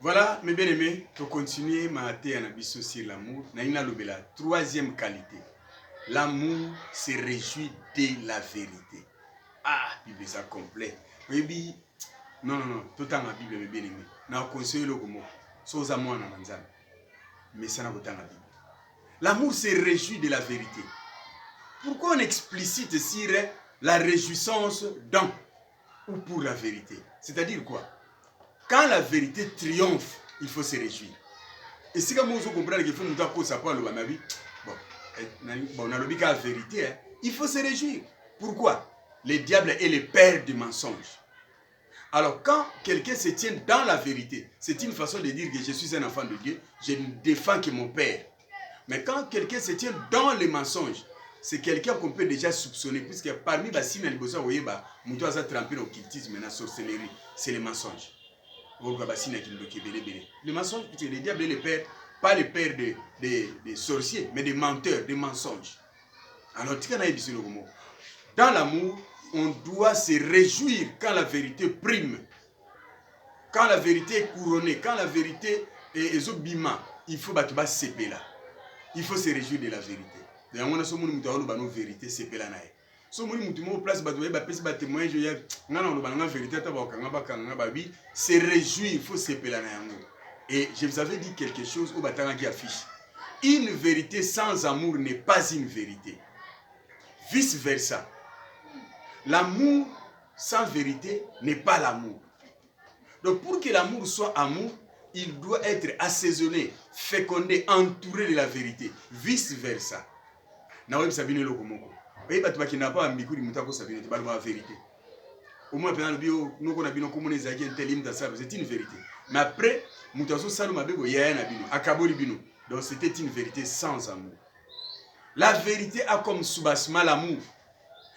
Voilà, mes bien-aimés, pour continuer ma théanabiso sur l'amour, naïna lobela, troisième qualité. L'amour se réjouit de la vérité. Ah, Bible ça complet. Oui, non, tout le temps la Bible, mes bien-aimés. Na conseille le mot. Soza moi na manzana. Mais ça n'a pas la Bible. L'amour se réjouit de la vérité. Pourquoi on explicite sur la réjouissance dans ou pour la vérité? C'est-à-dire quoi? Quand la vérité triomphe, il faut se réjouir. Et si comme vous comprenez qu'il faut nous dire que ça peut le vie, on a la vérité, hein, il faut se réjouir. Pourquoi? Le diable est le père du mensonge. Alors quand quelqu'un se tient dans la vérité, c'est une façon de dire que je suis un enfant de Dieu, je ne défends que mon père. Mais quand quelqu'un se tient dans les mensonges, c'est quelqu'un qu'on peut déjà soupçonner, puisque parmi les signes de l'Église, vous voyez, nous devons tremper dans l'occultisme et la sorcellerie, c'est les mensonges. Le mensonge, puisque le diable est le père, pas le père des sorciers, mais des menteurs, des mensonges. Alors, dans l'amour, on doit se réjouir quand la vérité prime, quand la vérité est couronnée, quand la vérité est obima, il faut battre là. Il faut se réjouir de la vérité. Donc, on a ce monde qui a une vérité, c'est là. So moni mutu mo place bato ba pesi ba témoin je ya ngana on ba vérité ta ba kanga ba kanga ba bi se réjouir, il faut se pela na yango. Et je vous avais dit quelque chose au batanga qui affiche. Une vérité sans amour n'est pas une vérité. Vice versa. L'amour sans vérité n'est pas l'amour. Donc pour que l'amour soit amour, il doit être assaisonné, fécondé, entouré de la vérité. Vice versa. Na web sabine lokomoko. Et bah tu vas qui n'a pas un micro, il m'a sabine, tu vas la vérité. Au moins pendant le bio, nous qu'on a bien comme les agents télim dans ça, c'est une vérité. Mais après, mutaso saluma bego ya na bino, akaboli bino. Donc c'était une vérité sans amour. La vérité a comme soubassement l'amour.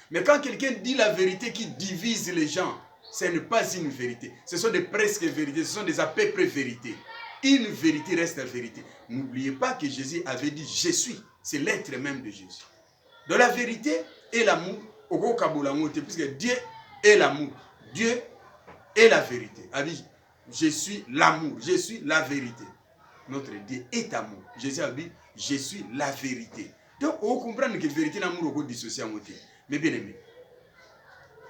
Mais quand quelqu'un dit la vérité qui divise les gens, ce n'est pas une vérité. Ce sont des presque vérités, ce sont des à peu près vérités. Une vérité reste la vérité. N'oubliez pas que Jésus avait dit je suis. C'est l'être même de Jésus. Dans la vérité et l'amour, puisque Dieu est l'amour. Dieu est la vérité. Je suis l'amour, je suis la vérité. Notre Dieu est amour. Jésus a dit je suis la vérité. Donc on comprend que la vérité et l'amour sont dissociés. Mais bien aimé,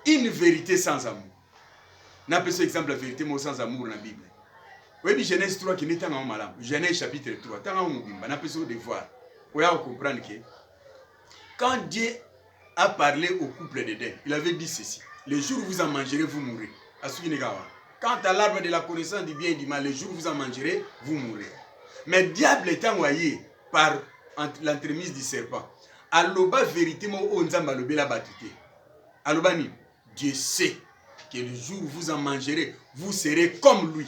une vérité sans amour. On appelle ce exemple la vérité mais sans amour dans la Bible. Oui, Genèse 3 qui n'est en malade. Genèse chapitre 3. On appelle ce devoir. Vous comprendre que quand Dieu a parlé au couple d'Éden, il avait dit ceci. Le jour où vous en mangerez, vous mourrez. Quant à l'arbre de la connaissance du bien et du mal, le jour où vous en mangerez, vous mourrez. Mais le diable est envoyé par l'entremise du serpent. Aloba vérité mo onzamba lobela batute. Aloba ni Dieu sait que le jour où vous en mangerez, vous serez comme lui.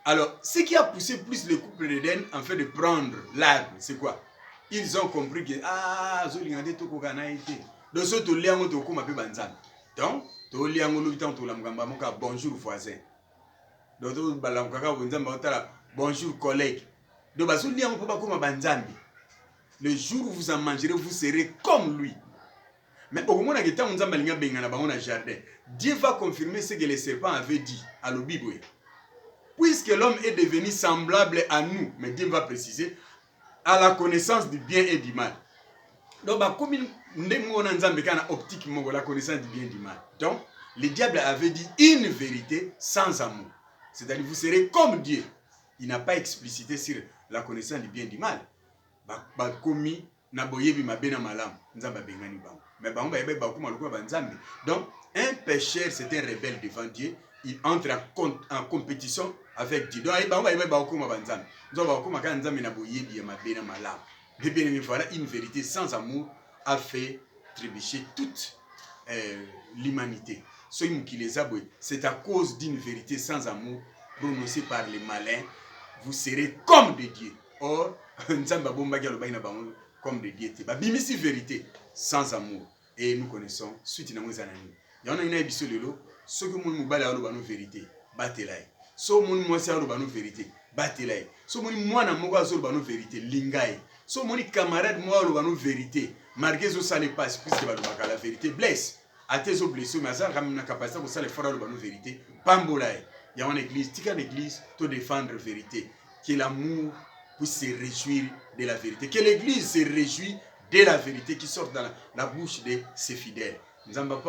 Alors, ce qui a poussé plus le couple d'Éden en fait de prendre l'arbre, c'est quoi? Ils ont compris que zolingande to kokana été. Donc ce to liango to ko mape banzana. Donc to liango lo bitan to la mgamba moka bonjour voisin. Donc to balam kaka bonzamba otala bonjour collègue. Donc baso liango po ba ko banzambi. Le jour où vous en mangerez, vous serez comme lui. Mais au moment où on zamba linga bengana bango na jardin, Dieu va confirmer ce que les serpents avaient dit à l'Obiboé. Puisque l'homme est devenu semblable à nous, mais Dieu va préciser, à la connaissance du bien et du mal. Donc, comme on a optique, la connaissance du bien et du mal. Donc, le diable avait dit une vérité sans amour. C'est-à-dire, vous serez comme Dieu. Il n'a pas explicité sur la connaissance du bien et du mal. Donc, un pécheur, c'est un rebelle devant Dieu. Il entre en compétition avec Dieu. Donc, une vérité sans amour a fait trébucher toute l'humanité. C'est à cause d'une vérité sans amour prononcée par les malins, vous serez comme des dieux. Or, comme des dieux. Bimisi vérité sans amour. Et nous connaissons suite na mwezanani. Yana ina ebiso lelo, soki mon mobali alo bano vérité, batelai. So mon mwasi alo bano vérité, batelai. So mon mwana moko azolo bano vérité, lingai. So mon camarade moi alo bano vérité, malgré zo ça ne passe puisque ba la vérité blesse. A tes blessures mais ça ramène la capacité pour ça les fera alo bano vérité, pambolai. il y a une église, tika l'église, pour défendre la vérité. Que l'amour puisse se réjouir de la vérité. Que l'église se réjouit de la vérité qui sort dans la bouche de ses fidèles. Nous allons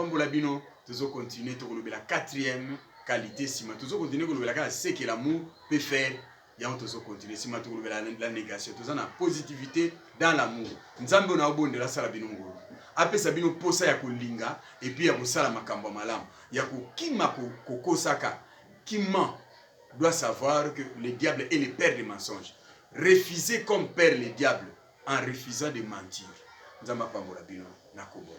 continuer la quatrième qualité. Nous allons continuer ce que l'amour peut faire. Nous allons continuer la négation. Nous avons la positivité dans l'amour. Nous allons continuer la après sabino posa ya kolinga et puis ya kosala makambo malamu ya kokima kokosaka kima doit savoir que le diable est le père des mensonges. Refuser comme père le diable en refusant de mentir. Nzamba pambola bino nakobo.